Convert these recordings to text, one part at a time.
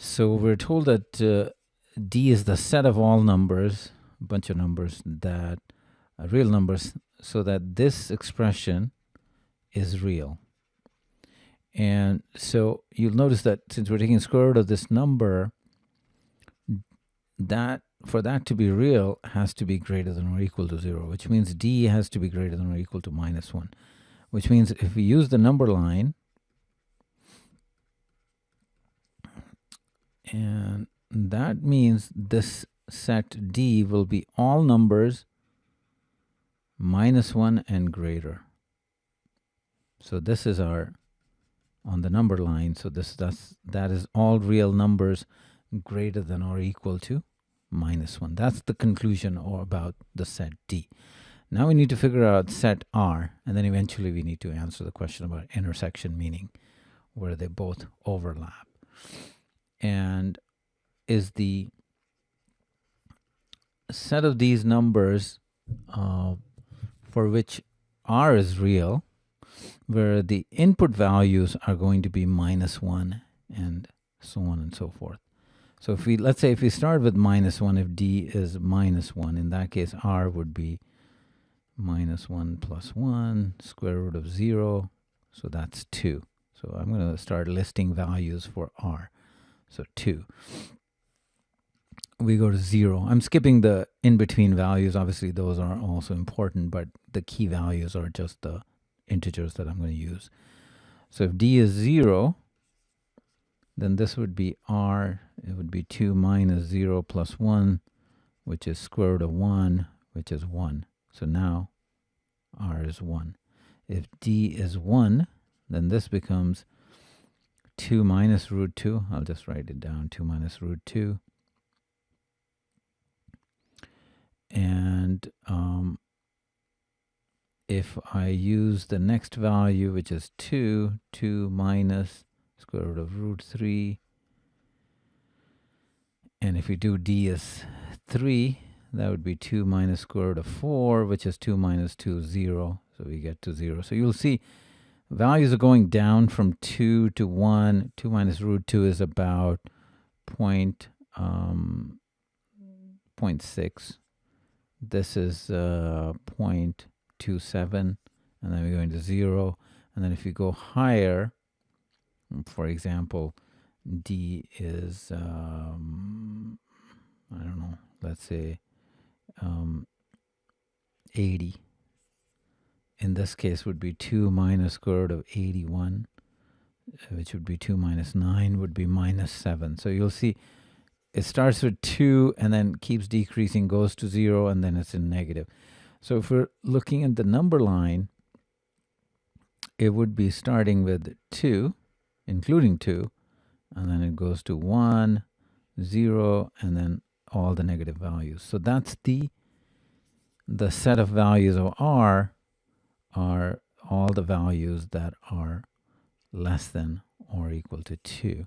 So we're told that D is the set of all numbers, a bunch of numbers that are real numbers, so that this expression is real. And so you'll notice that since we're taking the square root of this number, that for that to be real has to be greater than or equal to 0, which means D has to be greater than or equal to -1, which means if we use the number line, and that means this set D will be all numbers -1 and greater. So this is our, on the number line, so that is all real numbers greater than or equal to -1. That's the conclusion about the set D. Now we need to figure out set R, and then eventually we need to answer the question about intersection, meaning where they both overlap. And is the set of these numbers for which R is real, where the input values are going to be -1 and so on and so forth. So if we, let's say if we start with -1, if D is -1, in that case R would be -1 plus 1, square root of 0, so that's 2. So I'm going to start listing values for R. So 2. We go to 0. I'm skipping the in-between values. Obviously, those are also important, but the key values are just the integers that I'm going to use. So if D is 0, then this would be R. It would be 2 minus 0 plus 1, which is square root of 1, which is 1. So now R is 1. If D is 1, then this becomes 2 minus root 2. I'll just write it down, 2 minus root 2. And if I use the next value, which is 2, 2 minus square root of root 3. And if we do D is 3, that would be 2 minus square root of 4, which is 2 minus 2, 0. So we get to 0. So you'll see values are going down from 2 to 1. 2 minus root 2 is about 0.6. This is 0.27. And then we go into 0. And then if you go higher, for example, D is, I don't know, let's say 80. In this case would be 2 minus square root of 81, which would be 2 minus 9 would be -7. So you'll see it starts with 2 and then keeps decreasing, goes to 0, and then it's in negative. So if we're looking at the number line, it would be starting with 2, including 2, and then it goes to 1, 0, and then all the negative values. So that's the set of values of R are all the values that are less than or equal to 2.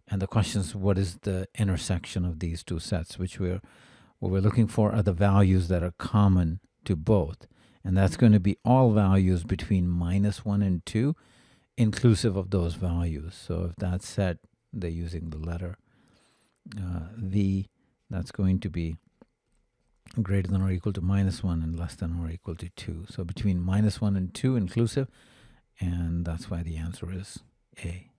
And the question is, what is the intersection of these two sets, what we're looking for are the values that are common to both. And that's going to be all values between -1 and 2, inclusive of those values. So if that's set, they're using the letter V, that's going to be greater than or equal to -1 and less than or equal to 2. So between -1 and 2 inclusive, and that's why the answer is A.